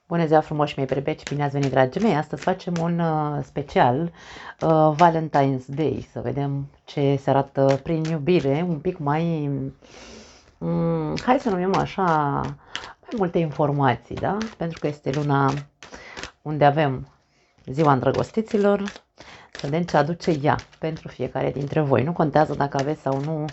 Bună ziua frumoși mei berbeci, bine ați venit dragii mei. Astăzi facem un special Valentine's Day, să vedem ce se arată prin iubire, un pic mai, hai să numim așa, mai multe informații, da? Pentru că este luna unde avem ziua îndrăgostiților, să vedem ce aduce ea pentru fiecare dintre voi. Nu contează dacă aveți sau nu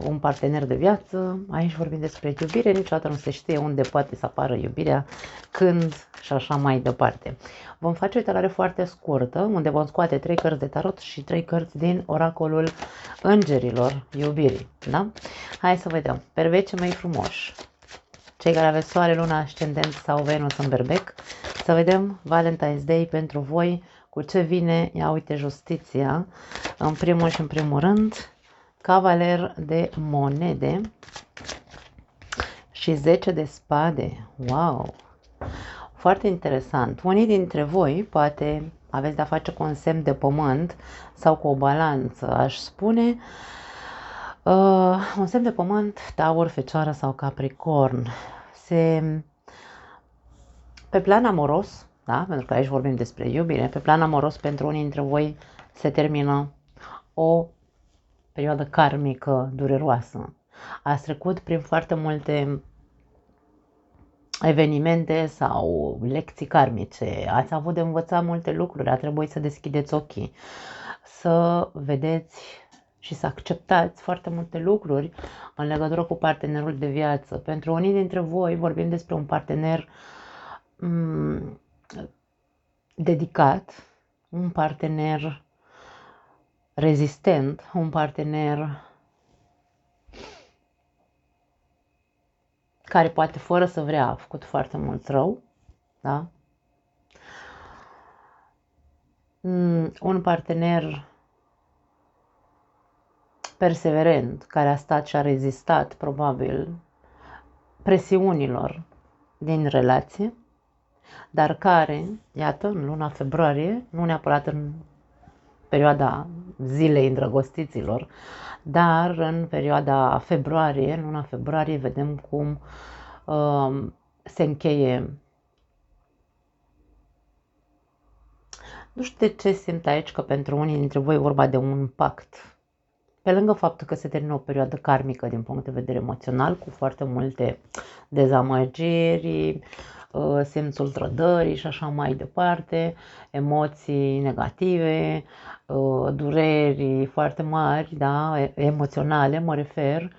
un partener de viață, aici vorbim despre iubire, niciodată nu se știe unde poate să apară iubirea, când și așa mai departe. Vom face o uitare foarte scurtă, unde vom scoate 3 cărți de tarot și 3 cărți din oracolul îngerilor iubirii. Da? Hai să vedem. Berbeci mei frumoși, cei care aveți soare, luna, ascendent sau Venus în berbec, să vedem Valentine's Day pentru voi, cu ce vine, ia uite, justiția, în primul și în primul rând, Cavaler de monede și 10 de spade. Wow! Foarte interesant. Unii dintre voi poate aveți de-a face cu un semn de pământ sau cu o balanță, aș spune. Un semn de pământ, Taur, Fecioară sau Capricorn. Pe plan amoros, da? Pentru că aici vorbim despre iubire, pe plan amoros pentru unii dintre voi se termină o perioadă karmică dureroasă. Ați trecut prin foarte multe evenimente sau lecții karmice, ați avut de învățat multe lucruri, a trebuit să deschideți ochii, să vedeți și să acceptați foarte multe lucruri în legătură cu partenerul de viață. Pentru unii dintre voi vorbim despre un partener dedicat, un partener rezistent, un partener care poate fără să vrea a făcut foarte mult rău, da? Un partener perseverent, care a stat și a rezistat probabil presiunilor din relație, dar care, iată, în luna februarie, nu neapărat în perioada zilei îndrăgostiților, dar în perioada februarie, în luna februarie, vedem cum se încheie. Nu știu de ce simt aici că pentru unii dintre voi e vorba de un pact. Pe lângă faptul că se termină o perioadă karmică din punct de vedere emoțional, cu foarte multe dezamăgiri, simțul trădării și așa mai departe, emoții negative, dureri foarte mari, da, emoționale mă refer,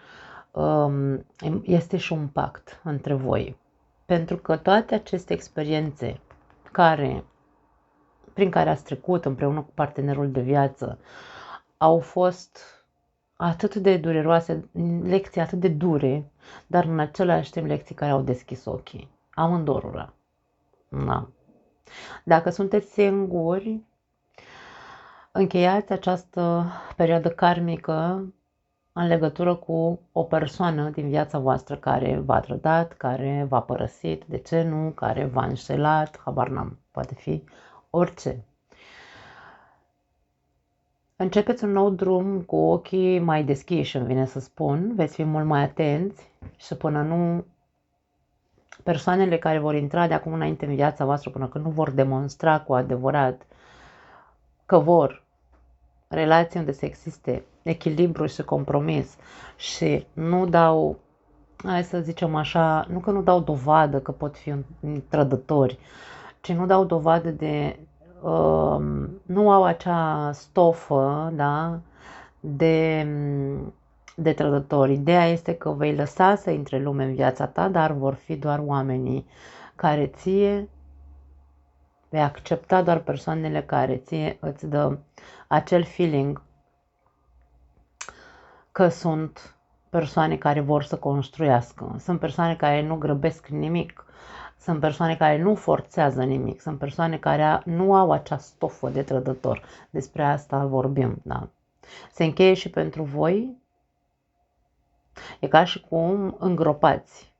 este și un pact între voi. Pentru că toate aceste experiențe prin care ați trecut împreună cu partenerul de viață au fost atât de dureroase, lecții atât de dure, dar în același timp lecții care au deschis ochii. Amândorura. Da. Dacă sunteți singuri, încheiați această perioadă karmică în legătură cu o persoană din viața voastră care v-a trădat, care v-a părăsit, de ce nu, care v-a înșelat, habar n-am, poate fi orice. Începeți un nou drum cu ochii mai deschiși, îmi vine să spun, veți fi mult mai atenți și până nu persoanele care vor intra de acum înainte în viața voastră, până când nu vor demonstra cu adevărat că vor relații unde să existe echilibru și compromis și nu dau, hai să zicem așa, nu că nu dau dovadă că pot fi trădători, ci nu dau dovadă de, nu au acea stofă, da, de trădători. Ideea este că vei lăsa să intre lume în viața ta, dar vor fi doar oamenii care ție, vei accepta doar persoanele care ție îți dă acel feeling că sunt persoane care vor să construiască, sunt persoane care nu grăbesc nimic, sunt persoane care nu forțează nimic, sunt persoane care nu au acea stofă de trădător. Despre asta vorbim, da. Se încheie și pentru voi. E ca și cum îngropați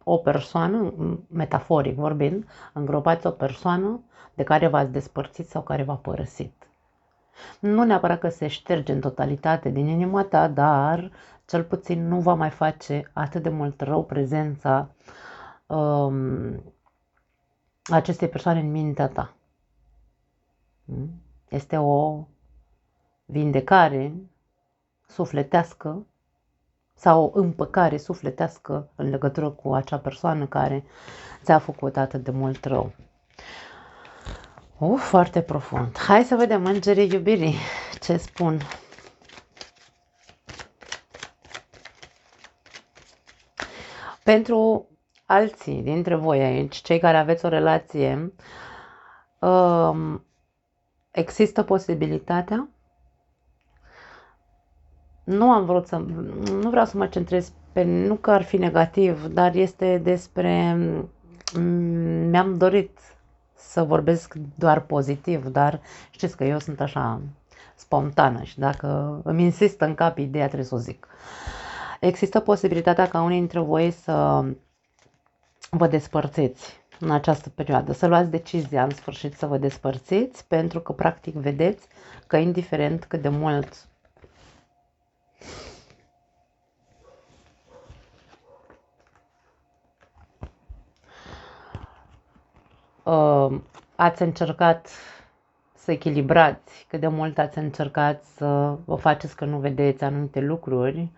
o persoană, metaforic vorbind, îngropați o persoană de care v-ați despărțit sau care v-a părăsit. Nu neapărat că se șterge în totalitate din inima ta, dar cel puțin nu va mai face atât de mult rău prezența acestei persoane în mintea ta. Este o vindecare sufletească sau o împăcare sufletească în legătură cu acea persoană care ți-a făcut atât de mult rău. Foarte profund. Hai să vedem îngerii iubirii ce spun. Pentru alții dintre voi aici, cei care aveți o relație, există posibilitatea, nu vreau să mă centrez pe, nu că ar fi negativ, dar este despre, mi-am dorit să vorbesc doar pozitiv, dar știți că eu sunt așa spontană și dacă îmi insistă în cap ideea trebuie să o zic. Există posibilitatea ca unii dintre voi să vă despărțiți în această perioadă, să luați decizia în sfârșit să vă despărțiți, pentru că practic vedeți că indiferent cât de mult ați încercat să echilibrați, cât de mult ați încercat să vă faceți că nu vedeți anumite lucruri,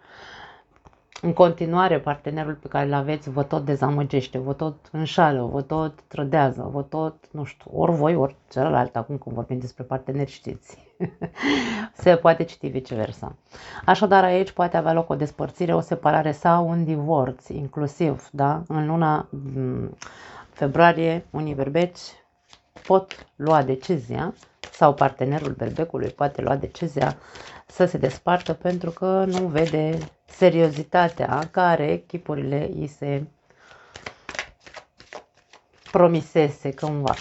în continuare partenerul pe care îl aveți vă tot dezamăgește, vă tot înșală, vă tot trădează, vă tot, nu știu, ori voi, ori celălalt, acum când vorbim despre parteneri știți. Se poate citi viceversa. Așadar aici poate avea loc o despărțire, o separare sau un divorț, inclusiv, da? În luna februarie, unii berbeci pot lua decizia sau partenerul berbecului poate lua decizia să se despartă pentru că nu vede seriozitatea care chipurile îi se promisese cândva.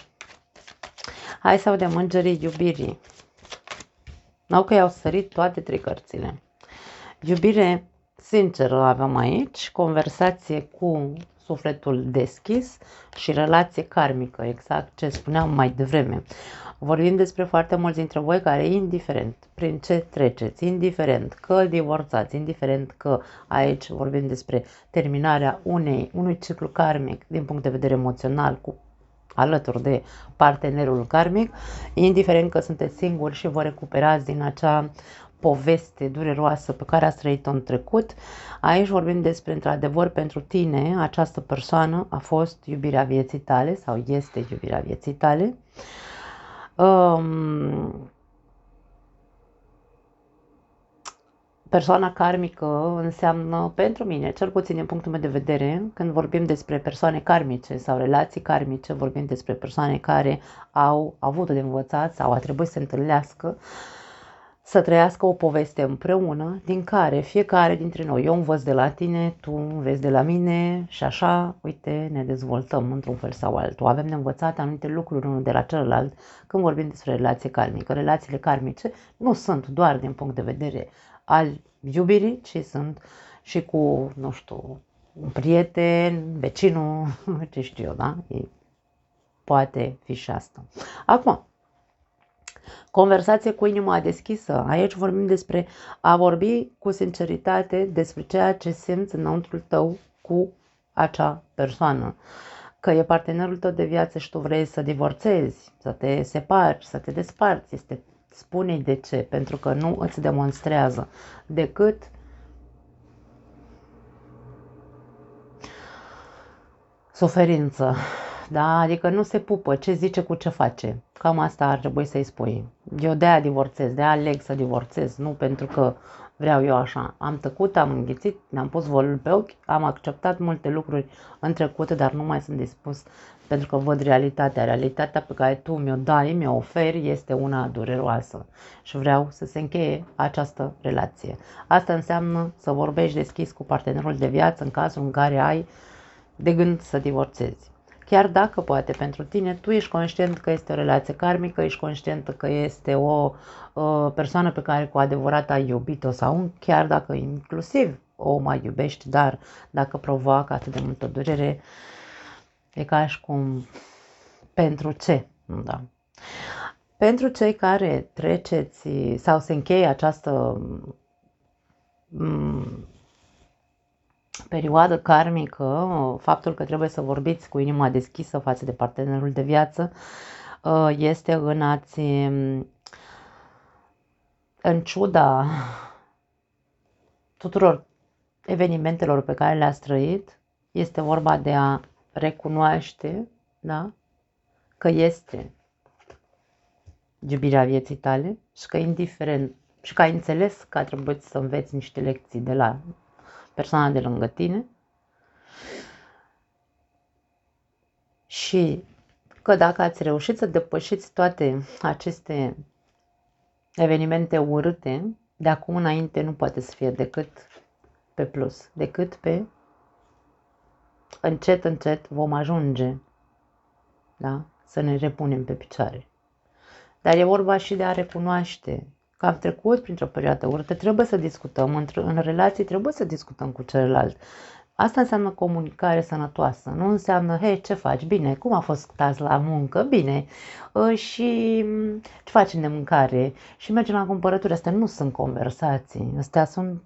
Hai să vedem îngerii iubirii. N-au că i-au sărit toate trei cărțile. Iubire sinceră avem aici, conversație cu sufletul deschis și relație karmică, exact ce spuneam mai devreme. Vorbim despre foarte mulți dintre voi care, indiferent prin ce treceți, indiferent că divorțați, indiferent că aici vorbim despre terminarea unui ciclu karmic din punct de vedere emoțional alături de partenerul karmic, indiferent că sunteți singuri și vă recuperați din acea poveste dureroasă pe care ați trăit-o în trecut. Aici vorbim despre, într-adevăr, pentru tine, această persoană a fost iubirea vieții tale sau este iubirea vieții tale. Persoana karmică înseamnă, pentru mine, cel puțin din punctul meu de vedere, când vorbim despre persoane karmice sau relații karmice, vorbim despre persoane care au avut de învățat sau a trebuit să se întâlnească, să trăiască o poveste împreună, din care fiecare dintre noi, eu învăț de la tine, tu înveți de la mine și așa, uite, ne dezvoltăm într-un fel sau altul. Avem de învățat anumite lucruri unul de la celălalt când vorbim despre relație karmică. Relațiile karmice nu sunt doar din punct de vedere al iubirii, ci sunt și cu, nu știu, un prieten, vecinul, ce știu eu, da? Poate fi și asta. Acum, conversație cu inima deschisă. Aici vorbim despre a vorbi cu sinceritate despre ceea ce simți înăuntrul tău cu acea persoană. Că e partenerul tău de viață și tu vrei să divorțezi, să te separi, să te desparți. Spune-i de ce, pentru că nu îți demonstrează decât suferință. Da? Adică nu se pupă, ce zice cu ce face. Cam asta ar trebui să-i spui. Eu de-aia divorțez, de-aia aleg să divorțez, nu pentru că vreau eu așa. Am tăcut, am înghițit, mi-am pus volul pe ochi, am acceptat multe lucruri în trecut, dar nu mai sunt dispus pentru că văd realitatea. Realitatea pe care tu mi-o dai, mi-o oferi, este una dureroasă și vreau să se încheie această relație. Asta înseamnă să vorbești deschis cu partenerul de viață în cazul în care ai de gând să divorțezi. Chiar dacă poate pentru tine, tu ești conștient că este o relație karmică, ești conștient că este o persoană pe care cu adevărat ai iubit-o sau chiar dacă inclusiv o mai iubești, dar dacă provoacă atât de multă durere, e ca și cum pentru ce? Da. Pentru cei care treceți sau se încheie această perioadă karmică, faptul că trebuie să vorbiți cu inima deschisă față de partenerul de viață, este în a-ți, în ciuda tuturor evenimentelor pe care le-ați trăit, este vorba de a recunoaște, da, că este iubirea vieții tale și că indiferent și că ai înțeles că a trebuit să înveți niște lecții de la persoana de lângă tine și că dacă ați reușit să depășiți toate aceste evenimente urâte, de acum înainte nu poate să fie decât pe plus, decât pe încet, încet vom ajunge, da? Să ne repunem pe picioare. Dar e vorba și de a recunoaște că am trecut printr-o perioadă urâtă, trebuie să discutăm, în relații trebuie să discutăm cu celălalt. Asta înseamnă comunicare sănătoasă, nu înseamnă, hei, ce faci? Bine, cum a fost azi la muncă? Bine. Și ce facem de mâncare? Și mergem la cumpărături. Astea nu sunt conversații, astea sunt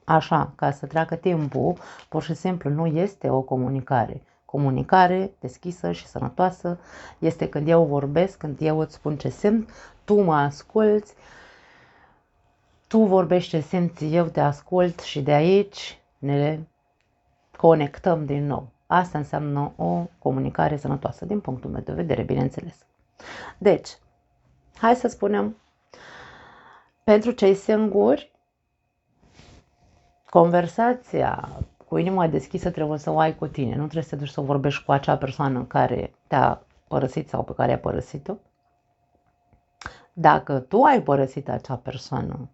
așa, ca să treacă timpul, pur și simplu nu este o comunicare. Comunicare deschisă și sănătoasă este când eu vorbesc, când eu îți spun ce simt, tu mă asculți, tu vorbești ce simți, eu te ascult și de aici ne conectăm din nou. Asta înseamnă o comunicare sănătoasă, din punctul meu de vedere, bineînțeles. Deci, hai să spunem, pentru cei singuri, conversația cu inima deschisă trebuie să o ai cu tine. Nu trebuie să te duci să vorbești cu acea persoană care te-a părăsit sau pe care ai părăsit-o. Dacă tu ai părăsit acea persoană,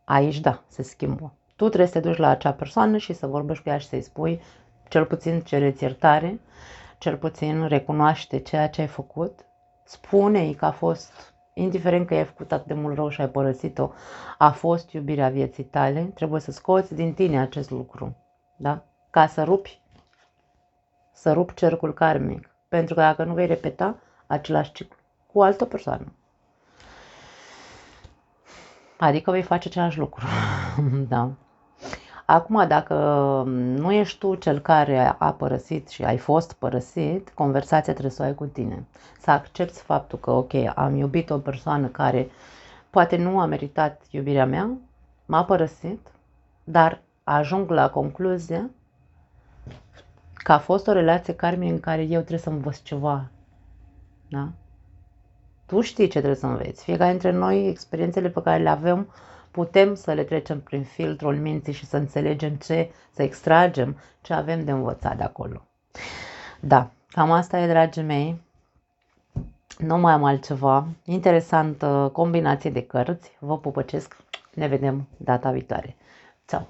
aici da, se schimbă. Tu trebuie să te duci la acea persoană și să vorbești cu ea și să-i spui, cel puțin cereți iertare, cel puțin recunoaște ceea ce ai făcut, spune-i că a fost, indiferent că ai făcut atât de mult rău și ai părăsit-o, a fost iubirea vieții tale, trebuie să scoți din tine acest lucru, da? Ca să rupi cercul karmic, pentru că dacă nu vei repeta același ciclu cu o altă persoană, adică vei face același lucru, da? Acum, dacă nu ești tu cel care a părăsit și ai fost părăsit, conversația trebuie să o ai cu tine. Să accepti faptul că, ok, am iubit o persoană care poate nu a meritat iubirea mea, m-a părăsit, dar ajung la concluzia că a fost o relație karmică în care eu trebuie să învăț ceva. Da? Tu știi ce trebuie să înveți. Fiecare dintre noi, experiențele pe care le avem, putem să le trecem prin filtrul minții și să înțelegem să extragem ce avem de învățat de acolo. Da, cam asta e, dragii mei. Nu mai am altceva. Interesantă combinație de cărți. Vă pupăcesc. Ne vedem data viitoare. Ceau!